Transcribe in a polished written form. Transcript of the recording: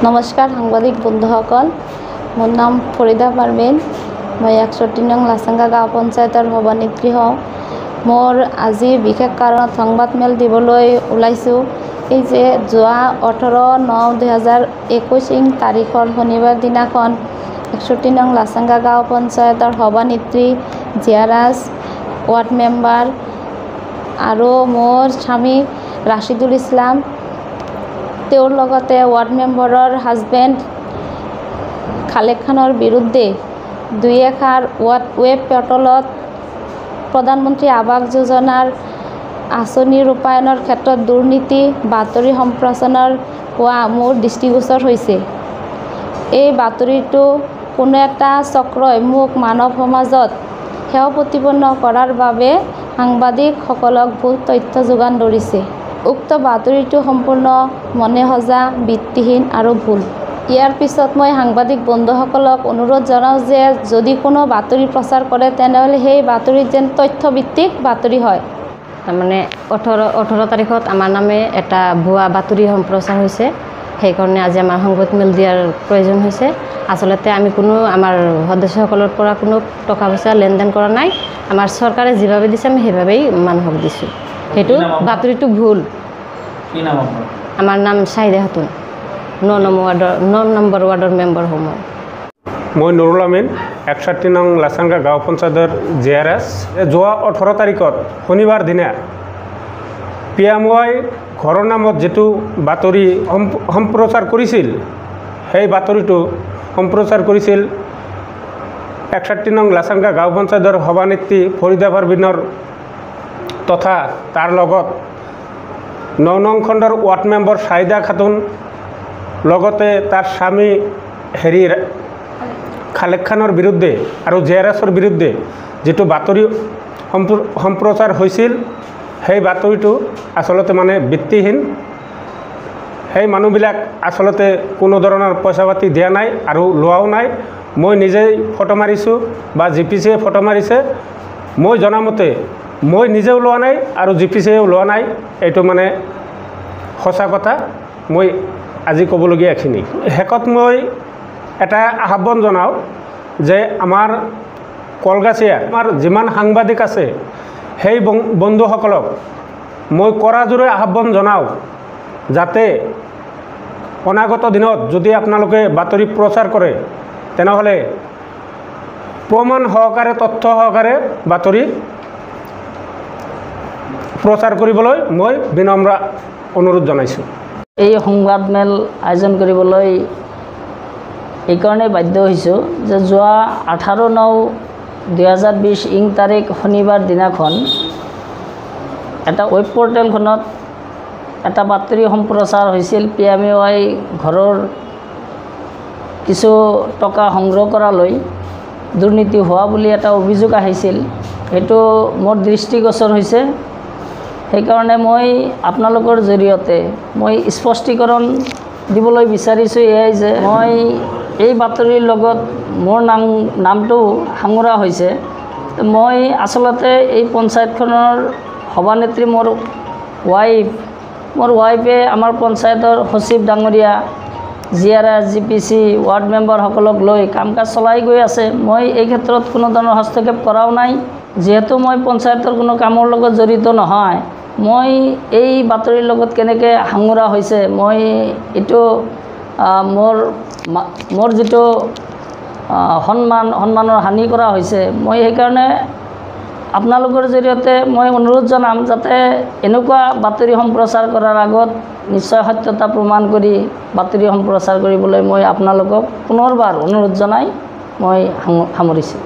নমস্কাৰ সাংবাদিক বন্ধুসকল, মোৰ নাম ফৰিদা পাৰভিন। মই 61 নং লাচাংগা গাঁও পঞ্চায়তৰ সভানেত্ৰী হওঁ। মোৰ আজি বিশেষ কাৰণত সংবাদমেল দিবলৈ ওলাইছোঁ। এই যে যোৱা 18/9/2021 তাৰিখৰ শনিবাৰ দিনাখন 61 নং লাচাংগা গাঁও পঞ্চায়তৰ সভানেত্ৰী জিয়াৰাজ, ৱাৰ্ড মেম্বাৰ আৰু মোৰ স্বামী ৰাছিদুল ইছলাম, তেওঁৰ লগতে ৱাৰ্ড মেম্বাৰৰ হাজবেণ্ড খালেক খানৰ বিৰুদ্ধে দুই এষাৰ ৱেব পৰ্টেলত প্ৰধানমন্ত্ৰী আৱাস যোজনাৰ আঁচনি ৰূপায়ণৰ ক্ষেত্ৰত দুৰ্নীতি বাতৰি সম্প্ৰচাৰ হোৱা মোৰ দৃষ্টিগোচৰ হৈছে। এই বাতৰিটো কোনো এটা চক্ৰই মোক মানৱ সমাজত সেৱা প্ৰতিপন্ন কৰাৰ বাবে সাংবাদিকসকলক ভুল তথ্য যোগান ধৰিছে। উক্ত বাতৰিটো সম্পূৰ্ণ মনে সজা, ভিত্তিহীন আৰু ভুল। ইয়াৰ পিছত মই সাংবাদিক বন্ধুসকলক অনুৰোধ জনাওঁ যে যদি কোনো বাতৰি প্ৰচাৰ কৰে তেনেহ'লে সেই বাতৰিত যেন তথ্যভিত্তিক বাতৰি হয়। তাৰমানে 18 তাৰিখত আমাৰ নামে এটা ভুৱা বাতৰি সম্প্ৰচাৰ হৈছে, সেইকাৰণে আজি আমাৰ সংবাদমেল দিয়াৰ প্ৰয়োজন হৈছে। আচলতে আমি কোনো আমাৰ সদস্যসকলৰ পৰা কোনো টকা পইচা লেনদেন কৰা নাই। আমাৰ চৰকাৰে যিভাৱে দিছে আমি সেইভাৱেই মানুহক দিছোঁ। সেইটো বাতৰিটো ভুল। কি নাম আপোনাৰ? আমাৰ নাম চাহিদা খাতুন, 9 নম্বৰ ৱাৰ্ডৰ মেম্বাৰ হওঁ মই নুৰুল আমিন, 61 নং লাচাংগা গাঁও পঞ্চায়তৰ জিয়াৰাজ। যোৱা 18 তাৰিখত শনিবাৰ দিনা PMY ঘৰৰ নামত যিটো বাতৰি সম্প্ৰচাৰ কৰিছিল, সেই বাতৰিটো সম্প্ৰচাৰ কৰিছিল 61 নং লাচাংগা গাঁও পঞ্চায়তৰ সভানেত্ৰী ফৰিদা পাৰভিনৰ তথা তাৰ লগত 9 নং খণ্ডৰ ৱাৰ্ড মেম্বাৰ চাহিদা খাতুন, লগতে তাৰ স্বামী খালেক খানৰ বিৰুদ্ধে আৰু জিয়াৰাজৰ বিৰুদ্ধে যিটো বাতৰি সম্প্ৰচাৰ হৈছিল, সেই বাতৰিটো আচলতে মানে ভিত্তিহীন। সেই মানুহবিলাক আচলতে কোনো ধৰণৰ পইচা পাতি দিয়া নাই আৰু লোৱাও নাই। মই নিজেই ফটো মাৰিছোঁ বা GPCয়ে ফটো মাৰিছে। মই জনামতে মই নিজেও লোৱা নাই আৰু GPCয়েও লোৱা নাই। এইটো মানে সঁচা কথা। মই আজি ক'বলগীয়া এইখিনি। শেষত মই এটা আহ্বান জনাওঁ যে আমাৰ কলগাছিয়া আমাৰ যিমান সাংবাদিক আছে সেই বন্ধুসকলক মই কৰাজোৰে আহ্বান জনাওঁ যাতে অনাগত দিনত যদি আপোনালোকে বাতৰি প্ৰচাৰ কৰে তেনেহ'লে প্ৰমাণ সহকাৰে, তথ্য সহকাৰে বাতৰি প্ৰচাৰ কৰিবলৈ মই বিনম্ৰ অনুৰোধ জনাইছোঁ। এই সংবাদমেল আয়োজন কৰিবলৈ এইকাৰণে বাধ্য হৈছোঁ যে যোৱা 18/9/2020 তাৰিখ শনিবাৰ দিনাখন এটা ৱেব পৰ্টেলখনত এটা বাতৰি সম্প্ৰচাৰ হৈছিল। PMY ঘৰৰ কিছু টকা সংগ্ৰহ কৰালৈ দুৰ্নীতি হোৱা বুলি এটা অভিযোগ আহিছিল। সেইটো মোৰ দৃষ্টিগোচৰ হৈছে। সেইকাৰণে মই আপোনালোকৰ জৰিয়তে মই স্পষ্টীকৰণ দিবলৈ বিচাৰিছোঁ এয়াই যে মই এই বাতৰিৰ লগত মোৰ নামটো সাঙুৰা হৈছে। মই আচলতে এই পঞ্চায়তখনৰ সভানেত্ৰী মোৰ ৱাইফে আমাৰ পঞ্চায়তৰ সচিব ডাঙৰীয়া জিয়াৰাজ, GPC, ৱাৰ্ড মেম্বাৰসকলক লৈ কাম কাজ চলাই গৈ আছে। মই এই ক্ষেত্ৰত কোনো ধৰণৰ হস্তক্ষেপ কৰাও নাই। যিহেতু মই পঞ্চায়তৰ কোনো কামৰ লগত জড়িত নহয়, মই এই বাতৰিৰ লগত কেনেকৈ সাঙুৰা হৈছে, মই এইটো মোৰ যিটো সন্মানৰ হানি কৰা হৈছে। মই সেইকাৰণে আপোনালোকৰ জৰিয়তে মই অনুৰোধ জনাম যাতে এনেকুৱা বাতৰি সম্প্ৰচাৰ কৰাৰ আগত নিশ্চয় সত্যতা প্ৰমাণ কৰি বাতৰি সম্প্ৰচাৰ কৰিবলৈ মই আপোনালোকক পুনৰবাৰ অনুৰোধ জনাই মই সামৰিছোঁ।